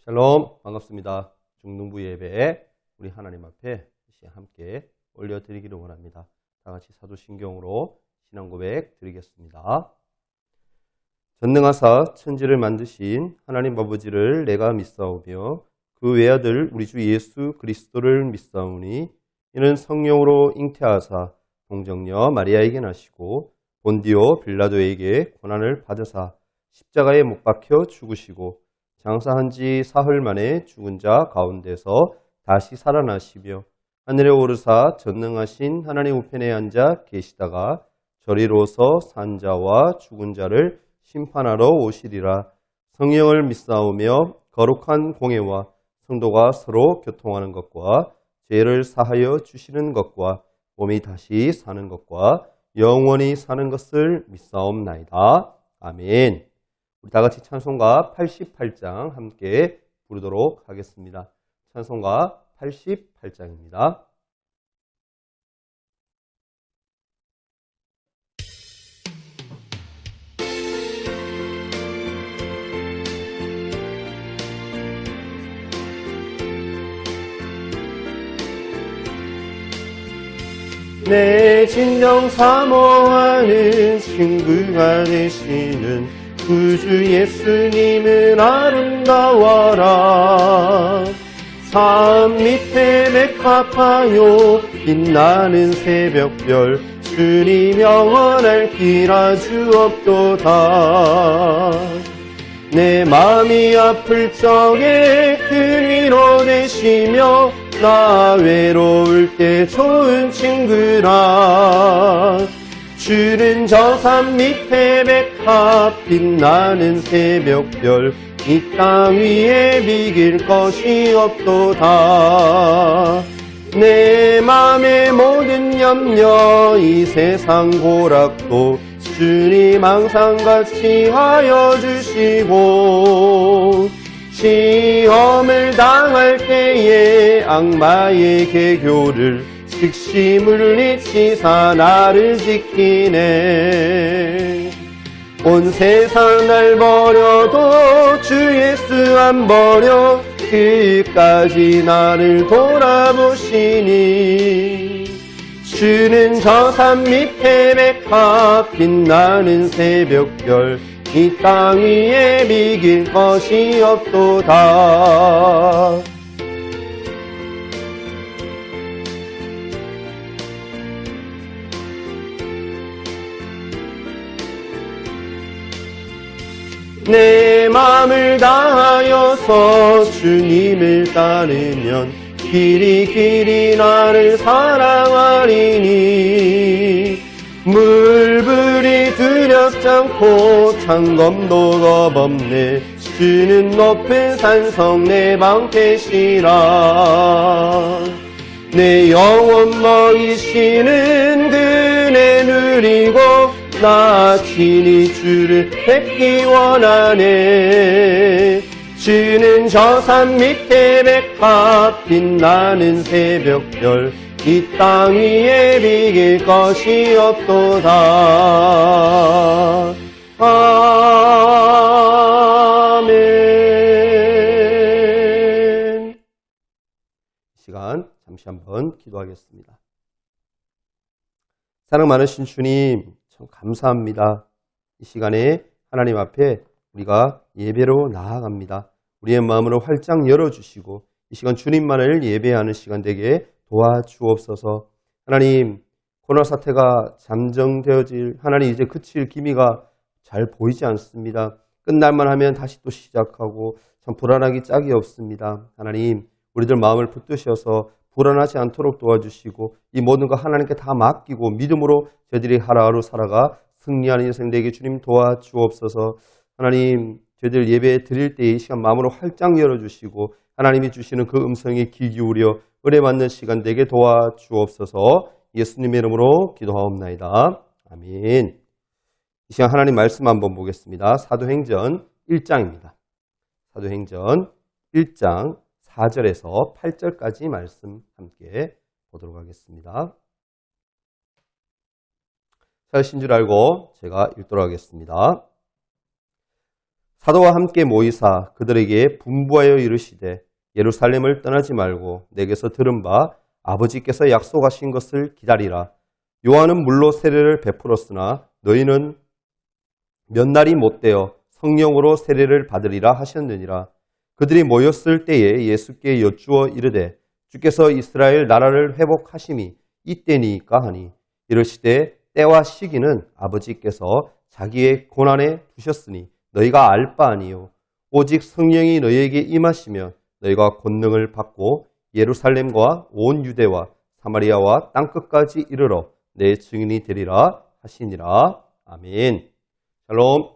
샬롬, 반갑습니다. 중등부 예배에 우리 하나님 앞에 함께 올려드리기를 원합니다. 다 같이 사도신경으로 신앙 고백 드리겠습니다. 전능하사 천지를 만드신 하나님 아버지를 내가 믿사오며 그 외아들 우리 주 예수 그리스도를 믿사오니 이는 성령으로 잉태하사 동정녀 마리아에게 나시고 본디오 빌라도에게 고난을 받으사 십자가에 못 박혀 죽으시고 장사한 지 사흘 만에 죽은 자 가운데서 다시 살아나시며 하늘에 오르사 전능하신 하나님 우편에 앉아 계시다가 저리로서 산 자와 죽은 자를 심판하러 오시리라. 성령을 믿사오며 거룩한 공예와 성도가 서로 교통하는 것과 죄를 사하여 주시는 것과 몸이 다시 사는 것과 영원히 사는 것을 믿사옵나이다. 아멘. 우리 다 같이 찬송가 88장 함께 부르도록 하겠습니다. 찬송가 88장입니다. 내 진정 사모하는 친구가 되시는 구주 예수님은 아름다워라. 삶 밑에 백합하여 빛나는 새벽별 주님 영원할 길 아주 없도다. 내 마음이 아플 적에 큰 위로 되시며 나 외로울 때 좋은 친구라. 주는 저 산 밑에 백합 빛나는 새벽별 이 땅 위에 비길 것이 없도다. 내 맘의 모든 염려 이 세상 고락도 주님 항상 같이 하여 주시고 시험을 당할 때에 악마의 계교를 즉시 물리치사 나를 지키네. 온 세상 날 버려도 주 예수 안 버려 끝까지 나를 돌아보시니 주는 저 산 밑에 백합 빛나는 새벽별 이 땅 위에 비길 것이 없도다. 내 마음을 다하여서 주님을 따르면 길이 나를 사랑하리니 물불이 두렵지 않고 창검도 겁없네. 주는 높은 산성 내 방패시라. 내 영혼 먹이시는 그네 누리고 나 친히 주를 뵙기 원하네. 주는 저 산 밑에 백합 빛나는 새벽별 이 땅 위에 비길 것이 없도다. 아멘. 이 시간 잠시 한번 기도하겠습니다. 사랑 많으신 주님 참 감사합니다. 이 시간에 하나님 앞에 우리가 예배로 나아갑니다. 우리의 마음을 활짝 열어주시고 이 시간 주님만을 예배하는 시간 되게 도와주옵소서. 하나님, 코로나 사태가 잠정되어질 하나님 이제 그칠 기미가 잘 보이지 않습니다. 끝날만 하면 다시 또 시작하고 참 불안하기 짝이 없습니다. 하나님, 우리들 마음을 붙드셔서 불안하지 않도록 도와주시고 이 모든 거 하나님께 다 맡기고 믿음으로 저희들이 하루하루 살아가 승리하는 인생 되게 주님 도와주옵소서. 하나님, 저희들 예배 드릴 때 이 시간 마음으로 활짝 열어주시고 하나님이 주시는 그 음성에 귀 기울여 은혜 받는 시간 되게 도와주옵소서. 예수님의 이름으로 기도하옵나이다. 아멘. 이 시간 하나님 말씀 한번 보겠습니다. 사도행전 1장입니다. 사도행전 1장 4절에서 8절까지 말씀 함께 보도록 하겠습니다. 잘 신 줄 알고 제가 읽도록 하겠습니다. 사도와 함께 모이사 그들에게 분부하여 이르시되 예루살렘을 떠나지 말고 내게서 들은 바 아버지께서 약속하신 것을 기다리라. 요한은 물로 세례를 베풀었으나 너희는 몇 날이 못되어 성령으로 세례를 받으리라 하셨느니라. 그들이 모였을 때에 예수께 여쭈어 이르되 주께서 이스라엘 나라를 회복하심이 이때니까 하니 이르시되 때와 시기는 아버지께서 자기의 고난에 두셨으니 너희가 알 바 아니요 오직 성령이 너희에게 임하시면 너희가 권능을 받고 예루살렘과 온 유대와 사마리아와 땅끝까지 이르러 내 증인이 되리라 하시니라. 아멘. 샬롬.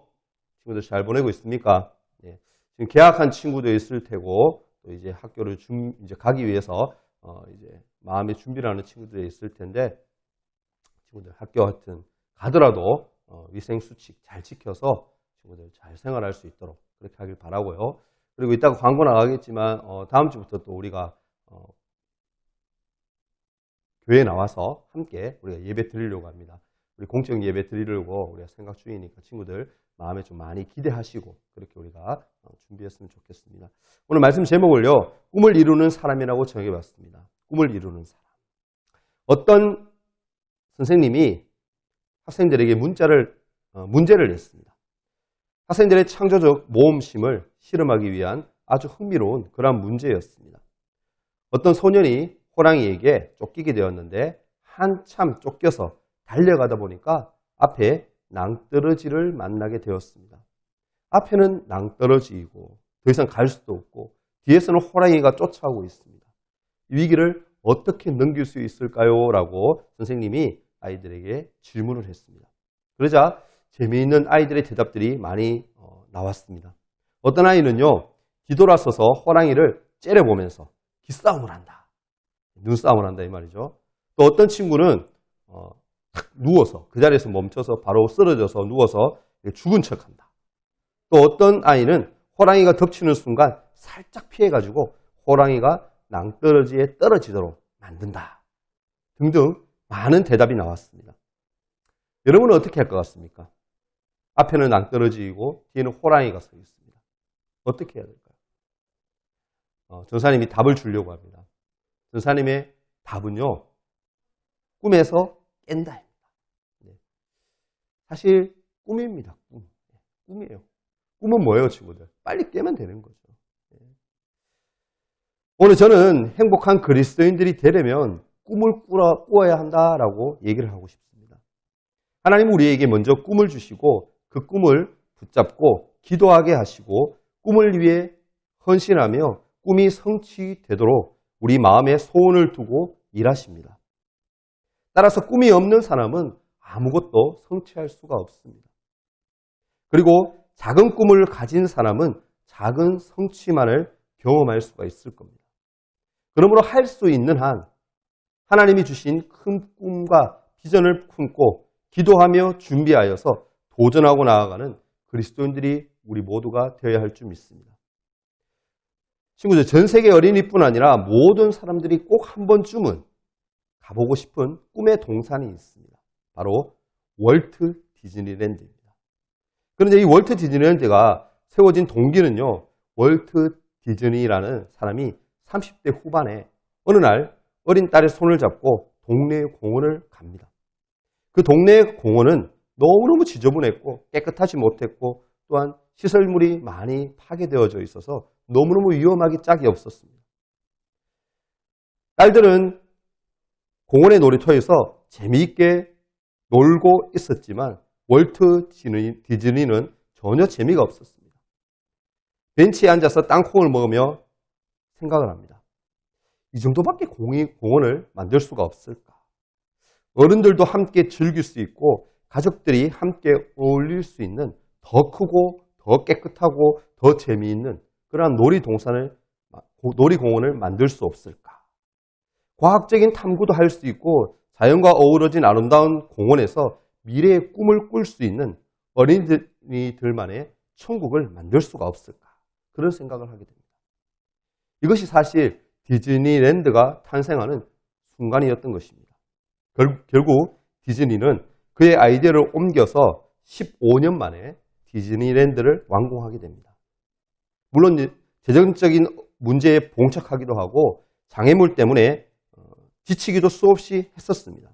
친구들 잘 보내고 있습니까? 네. 지금 개학한 친구도 있을 테고 또 이제 학교를 이제 가기 위해서 이제 마음의 준비를 하는 친구들이 있을 텐데 친구들 학교 같은 가더라도 위생 수칙 잘 지켜서 친구들 잘 생활할 수 있도록 그렇게 하길 바라고요. 그리고 이따가 광고 나가겠지만 다음 주부터 또 우리가 교회에 나와서 함께 우리가 예배 드리려고 합니다. 우리 공적 예배 드리려고 우리가 생각 중이니까 친구들 마음에 좀 많이 기대하시고 그렇게 우리가 준비했으면 좋겠습니다. 오늘 말씀 제목을요. 꿈을 이루는 사람이라고 정해봤습니다. 꿈을 이루는 사람. 어떤 선생님이 학생들에게 문제를 냈습니다. 학생들의 창조적 모험심을 실험하기 위한 아주 흥미로운 그런 문제였습니다. 어떤 소년이 호랑이에게 쫓기게 되었는데 한참 쫓겨서 달려가다 보니까 앞에 낭떠러지를 만나게 되었습니다. 앞에는 낭떠러지이고 더 이상 갈 수도 없고 뒤에서는 호랑이가 쫓아오고 있습니다. 이 위기를 어떻게 넘길 수 있을까요? 라고 선생님이 아이들에게 질문을 했습니다. 그러자 재미있는 아이들의 대답들이 많이 나왔습니다. 어떤 아이는요. 뒤돌아서서 호랑이를 째려보면서 기싸움을 한다. 눈싸움을 한다 이 말이죠. 또 어떤 친구는 누워서 그 자리에서 멈춰서 바로 쓰러져서 누워서 죽은 척한다. 또 어떤 아이는 호랑이가 덮치는 순간 살짝 피해가지고 호랑이가 낭떠러지에 떨어지도록 만든다. 등등 많은 대답이 나왔습니다. 여러분은 어떻게 할 것 같습니까? 앞에는 낭떠러지이고 뒤에는 호랑이가 서 있습니다. 어떻게 해야 될까요? 전사님이 답을 주려고 합니다. 전사님의 답은요. 꿈에서 깬다입니다. 사실 꿈입니다. 꿈이에요. 꿈은 뭐예요, 친구들? 빨리 깨면 되는 거죠. 오늘 저는 행복한 그리스도인들이 되려면 꿈을 꾸어야 한다라고 얘기를 하고 싶습니다. 하나님은 우리에게 먼저 꿈을 주시고 그 꿈을 붙잡고 기도하게 하시고 꿈을 위해 헌신하며 꿈이 성취되도록 우리 마음에 소원을 두고 일하십니다. 따라서 꿈이 없는 사람은 아무것도 성취할 수가 없습니다. 그리고 작은 꿈을 가진 사람은 작은 성취만을 경험할 수가 있을 겁니다. 그러므로 할 수 있는 한 하나님이 주신 큰 꿈과 비전을 품고 기도하며 준비하여서 도전하고 나아가는 그리스도인들이 우리 모두가 되어야 할 줄 믿습니다. 친구들, 전 세계 어린이뿐 아니라 모든 사람들이 꼭 한 번쯤은 가보고 싶은 꿈의 동산이 있습니다. 바로 월트 디즈니랜드입니다. 그런데 이 월트 디즈니랜드가 세워진 동기는요. 월트 디즈니라는 사람이 30대 후반에 어느 날 어린 딸의 손을 잡고 동네 공원을 갑니다. 그 동네 공원은 너무너무 지저분했고 깨끗하지 못했고 또한 시설물이 많이 파괴되어져 있어서 너무너무 위험하기 짝이 없었습니다. 딸들은 공원의 놀이터에서 재미있게 놀고 있었지만 월트 디즈니는 전혀 재미가 없었습니다. 벤치에 앉아서 땅콩을 먹으며 생각을 합니다. 이 정도밖에 공원을 만들 수가 없을까? 어른들도 함께 즐길 수 있고 가족들이 함께 어울릴 수 있는 더 크고 더 깨끗하고 더 재미있는 그러한 놀이공원을 만들 수 없을까? 과학적인 탐구도 할 수 있고 자연과 어우러진 아름다운 공원에서 미래의 꿈을 꿀 수 있는 어린이들만의 천국을 만들 수가 없을까? 그런 생각을 하게 됩니다. 이것이 사실 디즈니랜드가 탄생하는 순간이었던 것입니다. 결국 디즈니는 그의 아이디어를 옮겨서 15년 만에 디즈니랜드를 완공하게 됩니다. 물론 재정적인 문제에 봉착하기도 하고 장애물 때문에 지치기도 수없이 했었습니다.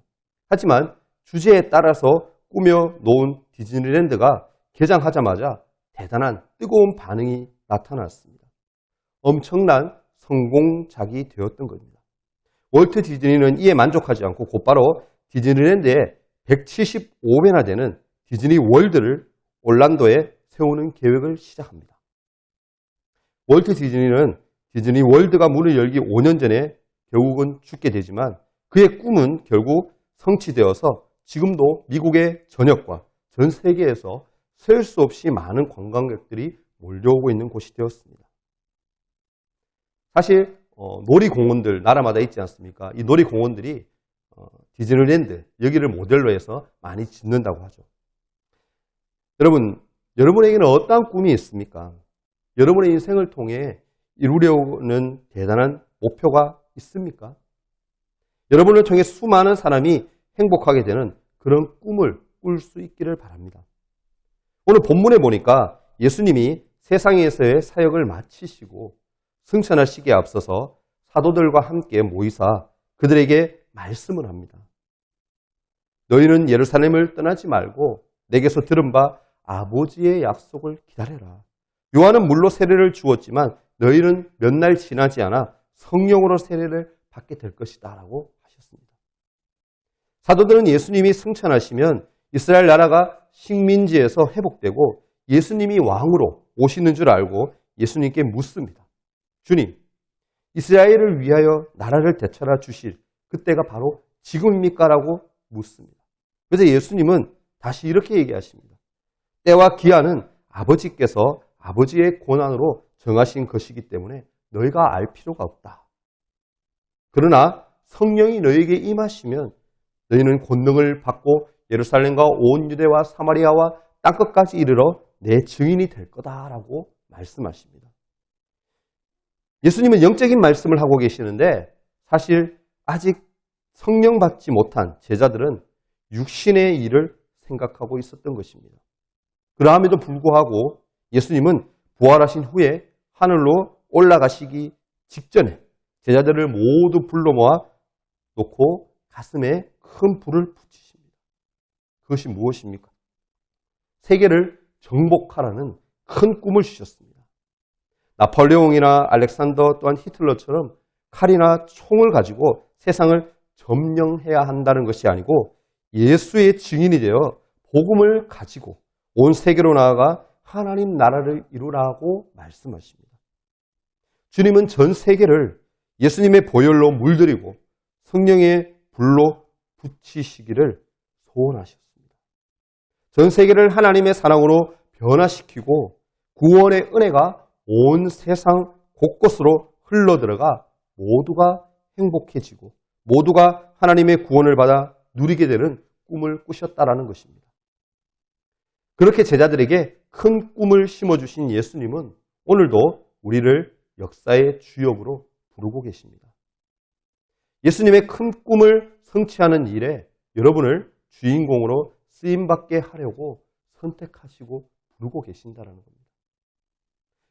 하지만 주제에 따라서 꾸며 놓은 디즈니랜드가 개장하자마자 대단한 뜨거운 반응이 나타났습니다. 엄청난 성공작이 되었던 겁니다. 월트 디즈니는 이에 만족하지 않고 곧바로 디즈니랜드에 175배나 되는 디즈니 월드를 올란도에 세우는 계획을 시작합니다. 월트 디즈니는 디즈니 월드가 문을 열기 5년 전에 결국은 죽게 되지만 그의 꿈은 결국 성취되어서 지금도 미국의 전역과 전 세계에서 셀 수 없이 많은 관광객들이 몰려오고 있는 곳이 되었습니다. 사실 놀이공원들 나라마다 있지 않습니까? 이 놀이공원들이 디즈니랜드 여기를 모델로 해서 많이 짓는다고 하죠. 여러분, 여러분에게는 어떠한 꿈이 있습니까? 여러분의 인생을 통해 이루려는 대단한 목표가 있습니까? 여러분을 통해 수많은 사람이 행복하게 되는 그런 꿈을 꿀 수 있기를 바랍니다. 오늘 본문에 보니까 예수님이 세상에서의 사역을 마치시고 승천하시기에 앞서서 사도들과 함께 모이사 그들에게 말씀을 합니다. 너희는 예루살렘을 떠나지 말고 내게서 들은 바 아버지의 약속을 기다려라. 요한은 물로 세례를 주었지만 너희는 몇 날 지나지 않아 성령으로 세례를 받게 될 것이다 라고 하셨습니다. 사도들은 예수님이 승천하시면 이스라엘 나라가 식민지에서 회복되고 예수님이 왕으로 오시는 줄 알고 예수님께 묻습니다. 주님, 이스라엘을 위하여 나라를 되찾아 주실 그때가 바로 지금입니까? 라고 묻습니다. 그래서 예수님은 다시 이렇게 얘기하십니다. 때와 기한은 아버지께서 아버지의 권한으로 정하신 것이기 때문에 너희가 알 필요가 없다. 그러나 성령이 너희에게 임하시면 너희는 권능을 받고 예루살렘과 온 유대와 사마리아와 땅끝까지 이르러 내 증인이 될 거다라고 말씀하십니다. 예수님은 영적인 말씀을 하고 계시는데 사실 아직 성령 받지 못한 제자들은 육신의 일을 생각하고 있었던 것입니다. 그러함에도 불구하고 예수님은 부활하신 후에 하늘로 올라가시기 직전에 제자들을 모두 불러 모아 놓고 가슴에 큰 불을 붙이십니다. 그것이 무엇입니까? 세계를 정복하라는 큰 꿈을 주셨습니다. 나폴레옹이나 알렉산더 또한 히틀러처럼 칼이나 총을 가지고 세상을 점령해야 한다는 것이 아니고 예수의 증인이 되어 복음을 가지고 온 세계로 나아가 하나님 나라를 이루라고 말씀하십니다. 주님은 전 세계를 예수님의 보혈로 물들이고 성령의 불로 붙이시기를 소원하셨습니다. 전 세계를 하나님의 사랑으로 변화시키고 구원의 은혜가 온 세상 곳곳으로 흘러들어가 모두가 행복해지고 모두가 하나님의 구원을 받아 누리게 되는 꿈을 꾸셨다라는 것입니다. 그렇게 제자들에게 큰 꿈을 심어주신 예수님은 오늘도 우리를 역사의 주역으로 부르고 계십니다. 예수님의 큰 꿈을 성취하는 일에 여러분을 주인공으로 쓰임받게 하려고 선택하시고 부르고 계신다는 겁니다.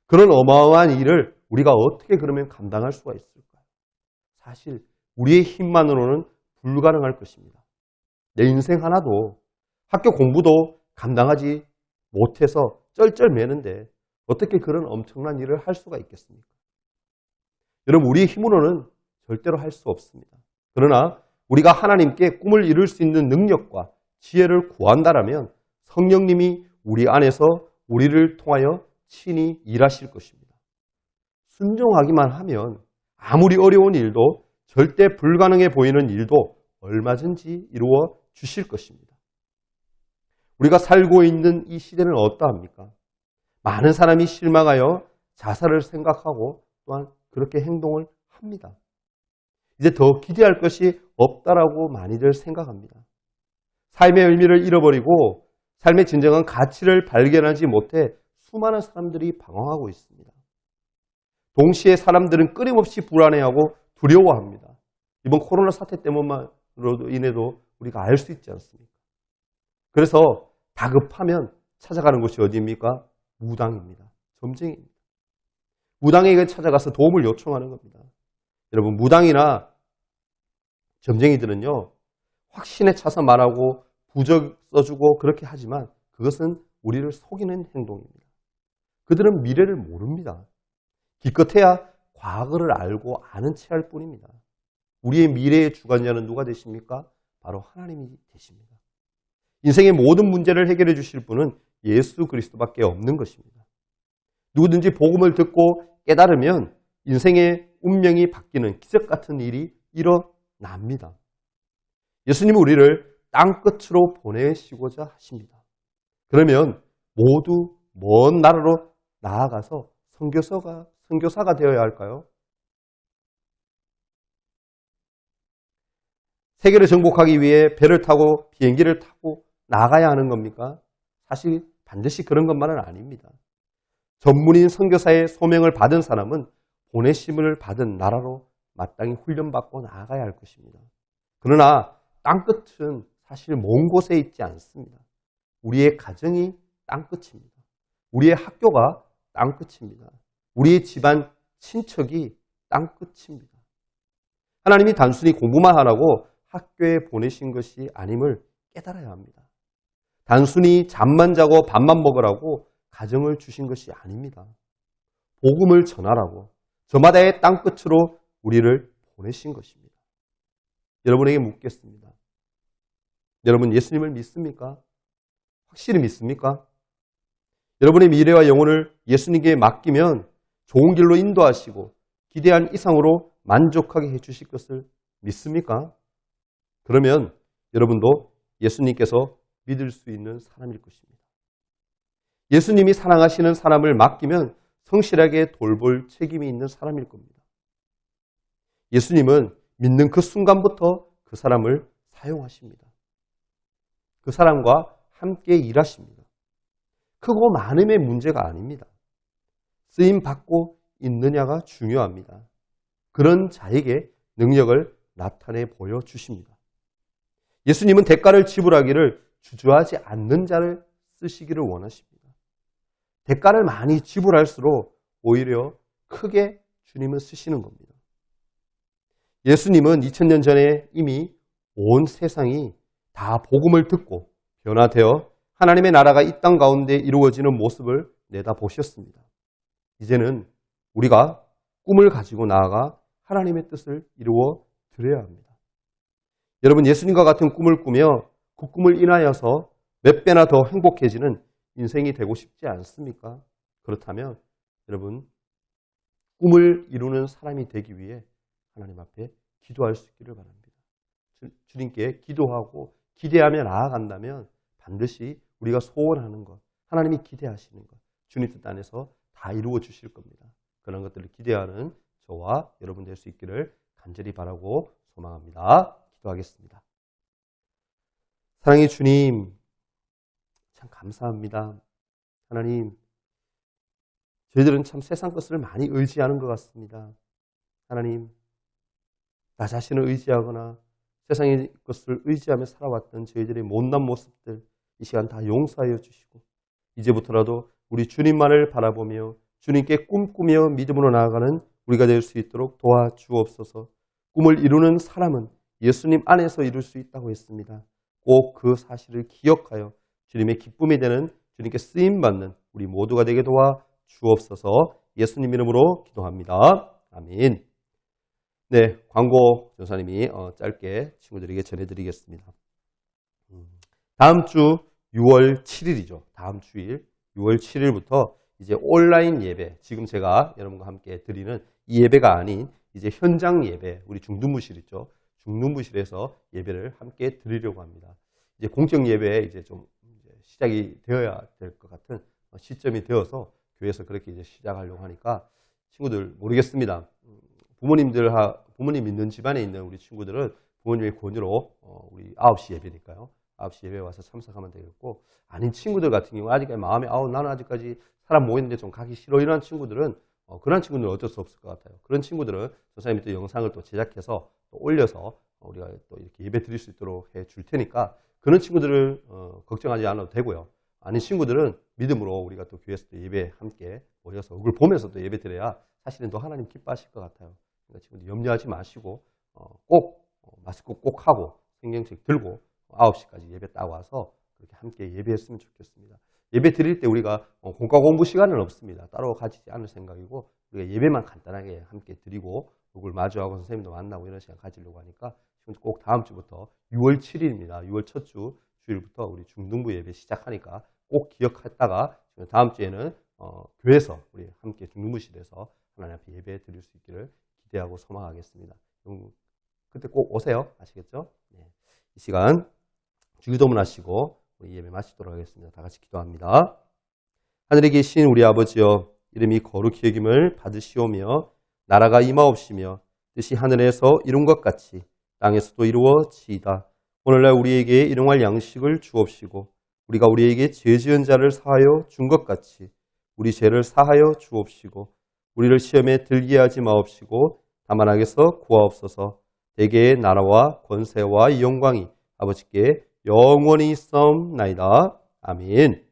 그런 어마어마한 일을 우리가 어떻게 그러면 감당할 수가 있을까요? 사실 우리의 힘만으로는 불가능할 것입니다. 내 인생 하나도 학교 공부도 감당하지 못해서 쩔쩔매는데 어떻게 그런 엄청난 일을 할 수가 있겠습니까? 여러분, 우리의 힘으로는 절대로 할 수 없습니다. 그러나 우리가 하나님께 꿈을 이룰 수 있는 능력과 지혜를 구한다라면 성령님이 우리 안에서 우리를 통하여 친히 일하실 것입니다. 순종하기만 하면 아무리 어려운 일도 절대 불가능해 보이는 일도 얼마든지 이루어 주실 것입니다. 우리가 살고 있는 이 시대는 어떠합니까? 많은 사람이 실망하여 자살을 생각하고 또한 그렇게 행동을 합니다. 이제 더 기대할 것이 없다라고 많이들 생각합니다. 삶의 의미를 잃어버리고 삶의 진정한 가치를 발견하지 못해 수많은 사람들이 방황하고 있습니다. 동시에 사람들은 끊임없이 불안해하고 두려워합니다. 이번 코로나 사태 때문으로 인해도 우리가 알 수 있지 않습니까? 그래서 다급하면 찾아가는 곳이 어디입니까? 무당입니다. 점쟁이입니다. 무당에게 찾아가서 도움을 요청하는 겁니다. 여러분, 무당이나 점쟁이들은요, 확신에 차서 말하고 부적 써주고 그렇게 하지만 그것은 우리를 속이는 행동입니다. 그들은 미래를 모릅니다. 기껏해야 과거를 알고 아는 채 할 뿐입니다. 우리의 미래의 주관자는 누가 되십니까? 바로 하나님이 되십니다. 인생의 모든 문제를 해결해 주실 분은 예수 그리스도밖에 없는 것입니다. 누구든지 복음을 듣고 깨달으면 인생의 운명이 바뀌는 기적 같은 일이 일어납니다. 예수님은 우리를 땅끝으로 보내시고자 하십니다. 그러면 모두 먼 나라로 나아가서 선교사가 되어야 할까요? 세계를 정복하기 위해 배를 타고 비행기를 타고 나가야 하는 겁니까? 사실 반드시 그런 것만은 아닙니다. 전문인 선교사의 소명을 받은 사람은 보내심을 받은 나라로 마땅히 훈련받고 나아가야 할 것입니다. 그러나 땅끝은 사실 먼 곳에 있지 않습니다. 우리의 가정이 땅끝입니다. 우리의 학교가 땅끝입니다. 우리의 집안 친척이 땅끝입니다. 하나님이 단순히 공부만 하라고 학교에 보내신 것이 아님을 깨달아야 합니다. 단순히 잠만 자고 밥만 먹으라고 가정을 주신 것이 아닙니다. 복음을 전하라고 저마다의 땅끝으로 우리를 보내신 것입니다. 여러분에게 묻겠습니다. 여러분 예수님을 믿습니까? 확실히 믿습니까? 여러분의 미래와 영혼을 예수님께 맡기면 좋은 길로 인도하시고 기대한 이상으로 만족하게 해주실 것을 믿습니까? 그러면 여러분도 예수님께서 믿을 수 있는 사람일 것입니다. 예수님이 사랑하시는 사람을 맡기면 성실하게 돌볼 책임이 있는 사람일 겁니다. 예수님은 믿는 그 순간부터 그 사람을 사용하십니다. 그 사람과 함께 일하십니다. 크고 많음의 문제가 아닙니다. 쓰임 받고 있느냐가 중요합니다. 그런 자에게 능력을 나타내 보여주십니다. 예수님은 대가를 지불하기를 주저하지 않는 자를 쓰시기를 원하십니다. 대가를 많이 지불할수록 오히려 크게 주님은 쓰시는 겁니다. 예수님은 2000년 전에 이미 온 세상이 다 복음을 듣고 변화되어 하나님의 나라가 이 땅 가운데 이루어지는 모습을 내다보셨습니다. 이제는 우리가 꿈을 가지고 나아가 하나님의 뜻을 이루어 드려야 합니다. 여러분 예수님과 같은 꿈을 꾸며 그 꿈을 인하여서 몇 배나 더 행복해지는 인생이 되고 싶지 않습니까? 그렇다면 여러분 꿈을 이루는 사람이 되기 위해 하나님 앞에 기도할 수 있기를 바랍니다. 주님께 기도하고 기대하며 나아간다면 반드시 우리가 소원하는 것, 하나님이 기대하시는 것, 주님 뜻 안에서 다 이루어 주실 겁니다. 그런 것들을 기대하는 저와 여러분 될 수 있기를 간절히 바라고 소망합니다. 기도하겠습니다. 사랑의 주님, 참 감사합니다. 하나님, 저희들은 참 세상 것을 많이 의지하는 것 같습니다. 하나님, 나 자신을 의지하거나 세상의 것을 의지하며 살아왔던 저희들의 못난 모습들 이 시간 다 용서하여 주시고 이제부터라도 우리 주님만을 바라보며 주님께 꿈꾸며 믿음으로 나아가는 우리가 될 수 있도록 도와주옵소서. 꿈을 이루는 사람은 예수님 안에서 이룰 수 있다고 했습니다. 꼭 그 사실을 기억하여 주님의 기쁨이 되는 주님께 쓰임받는 우리 모두가 되게 도와주옵소서. 예수님 이름으로 기도합니다. 아멘. 네, 광고 전사님이 짧게 친구들에게 전해드리겠습니다. 다음 주 6월 7일이죠. 다음 주일 6월 7일부터 이제 온라인 예배, 지금 제가 여러분과 함께 드리는 이 예배가 아닌 이제 현장 예배, 우리 중등부실 있죠. 중등부실에서 예배를 함께 드리려고 합니다. 이제 공적 예배 이제 좀 시작이 되어야 될 것 같은 시점이 되어서 교회에서 그렇게 이제 시작하려고 하니까 친구들 모르겠습니다. 부모님 있는 집안에 있는 우리 친구들은 부모님의 권유로 우리 9시 예배니까요. 9시 예배에 와서 참석하면 되겠고 아닌 친구들 같은 경우 아직까지 마음에 나는 아직까지 사람 모이는데 좀 가기 싫어 이런 친구들은 그런 친구들은 어쩔 수 없을 것 같아요. 그런 친구들은 전사님이 또 영상을 또 제작해서 또 올려서 우리가 또 이렇게 예배 드릴 수 있도록 해 줄 테니까 그런 친구들을 걱정하지 않아도 되고요. 아닌 친구들은 믿음으로 우리가 또 교회에서 또 예배 함께 모여서 그걸 보면서 또 예배 드려야 사실은 또 하나님 기뻐하실 것 같아요. 그러니까 친구들 염려하지 마시고 꼭 마스크 꼭 하고 성경책 들고 9시까지 예배 딱 와서 그렇게 함께 예배했으면 좋겠습니다. 예배 드릴 때 우리가 공과 공부 시간은 없습니다. 따로 가지지 않을 생각이고 우리가 예배만 간단하게 함께 드리고 얼굴 마주하고 선생님도 만나고 이런 시간 가지려고 하니까 꼭 다음 주부터 6월 7일입니다. 6월 첫 주 주일부터 우리 중등부 예배 시작하니까 꼭 기억했다가 다음 주에는 교회에서 우리 함께 중등부실에서 하나님 앞에 예배 드릴 수 있기를 기대하고 소망하겠습니다. 그때 꼭 오세요. 아시겠죠? 네. 이 시간 주기도문 하시고 우리 예배 마치도록 하겠습니다. 다 같이 기도합니다. 하늘에 계신 우리 아버지여, 이름이 거룩히 여김을 받으시오며 나라가 임하옵시며 뜻이 하늘에서 이룬 것 같이 땅에서도 이루어지이다. 오늘날 우리에게 일용할 양식을 주옵시고 우리가 우리에게 죄 지은 자를 사하여 준 것 같이 우리 죄를 사하여 주옵시고 우리를 시험에 들게 하지 마옵시고 다만 악에서 구하옵소서. 대개의 나라와 권세와 영광이 아버지께 영원히 있사옵나이다. 아멘.